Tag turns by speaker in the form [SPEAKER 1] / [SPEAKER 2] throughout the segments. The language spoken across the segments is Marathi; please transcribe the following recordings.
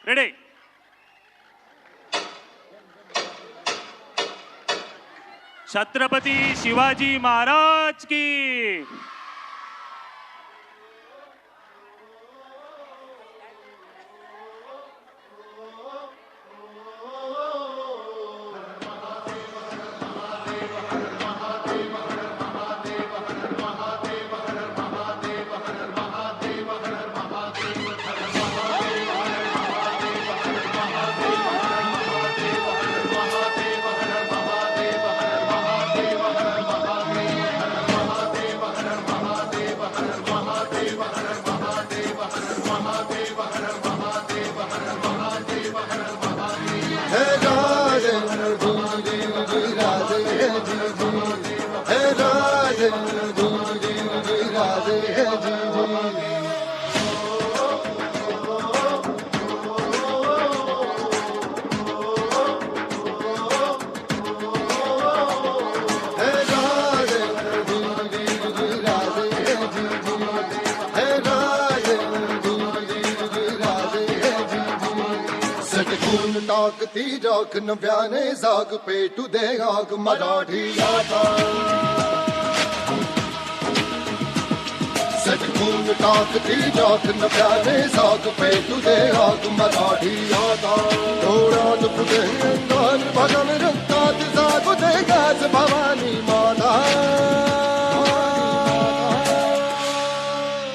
[SPEAKER 1] रेडी. छत्रपती शिवाजी महाराज की.
[SPEAKER 2] टाकती राख नव्याने जाग पेटू दे आग मराठी आता सटकून टाकती राख नव्याने जाग पेटू दे आग मराठी आता डोळ्यात फुटे अंगात भगन रक्तात जागू दे गाज भवानी माता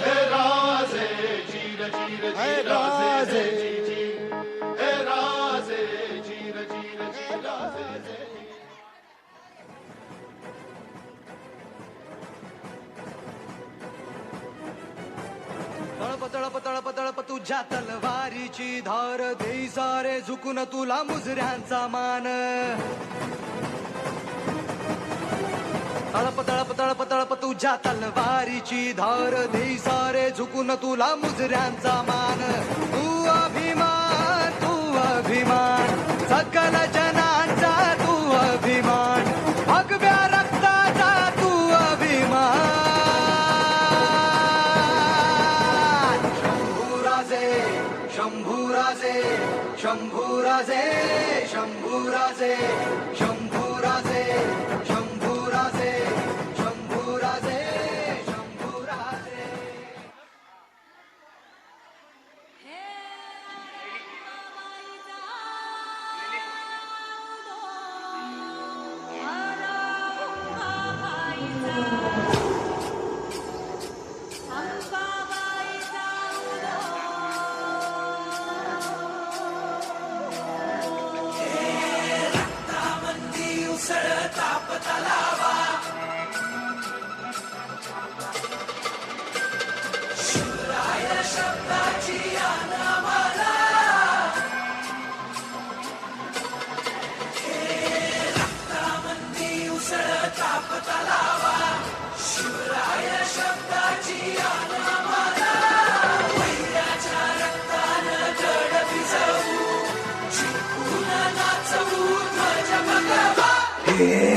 [SPEAKER 2] हे राजे चिर चिर हे राजे
[SPEAKER 3] तळप तळप तळप तुझ्या तलवारीची धार देई सारे झुकून तुला मुजऱ्यांचा मान तळप तळप तळप तळप तुझ्या तलवारीची धार देई सारे झुकून तुला मुजऱ्यांचा मान तू अभिमान सकल जनांचा तू अभिमान भगव्या रक्ताचा तू अभिमान शंभूराजे शंभूराजे शंभूराजे शंभूराजे शंभूराजे शंभूराजे शंभूराजे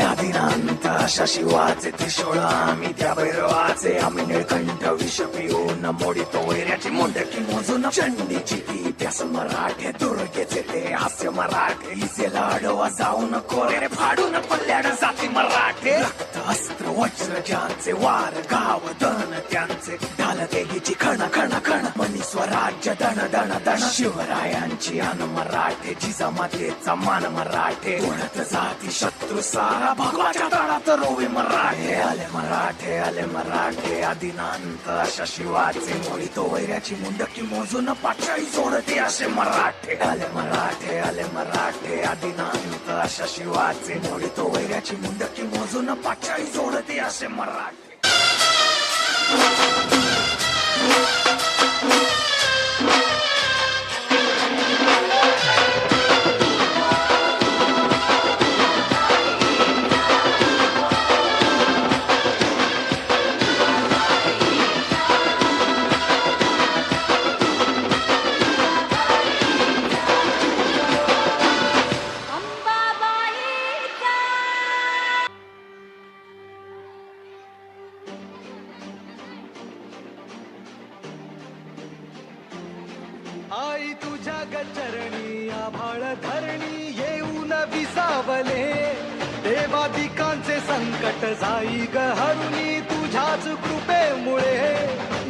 [SPEAKER 4] आदिनांत अशा शिवाचे त्रिशूळ आम्ही त्या भैरवाचे आम्ही निळकंठ विष पिऊन मोडितो वैऱ्याची मोंडकी मोजून चंडीची ती त्यास मराठे दुर्गेचे ते हास्य मराठे इसे लाडवा जाऊन कोरे फाडून पल्ल्याड जाती मराठे रक्त अस्त्र वज्र ज्यांचे वार गाव दन त्यांचे ढाल देगीची खण खण खण मनी स्वराज्य दण दण दण शिवरायांची अन मराठे जिजामातेचा मान मराठे उडत जाती शत्रू सारा भगवाच्या तळात रोवे मराठे आले मराठे आदिनांत अशा शिवाचे मोडितो वैऱ्याची मुंडकी मोजून पाचाई सोडते असे मराठे आले मराठे आदिनांत अशा शिवाचे मोडितो वैऱ्याची मुंडकी मोजून पाचाई सोडते असे मराठे.
[SPEAKER 3] ग चरणी आभाळ धरणी येऊन विसावले देवादिकांचे संकट जाई ग हरुणी तुझ्याच कृपेमुळे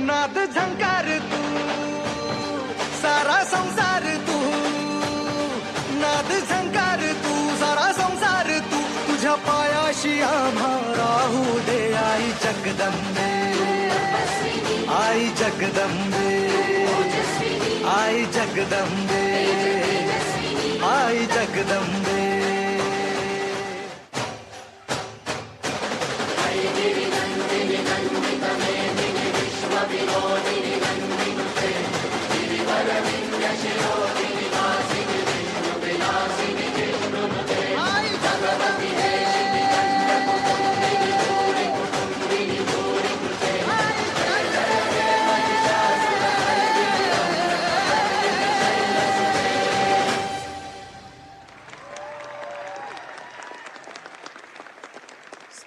[SPEAKER 3] नाद झंकार तू सारा संसार तू नाद झंकार तू सारा संसार तू तुझ्या पायाशी आम्हा राहू दे आई जगदंबे आई जगदंबे आई जगदंबे आई जगदंबे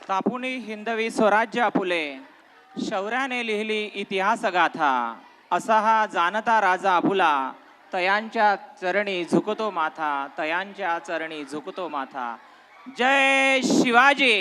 [SPEAKER 5] स्थापुनी हिंदवी स्वराज्य आपुले शौर्याने लिहिली इतिहास गाथा असा हा जाणता राजा आपुला तयांच्या चरणी झुकतो माथा तयांच्या चरणी झुकतो माथा जय शिवाजी।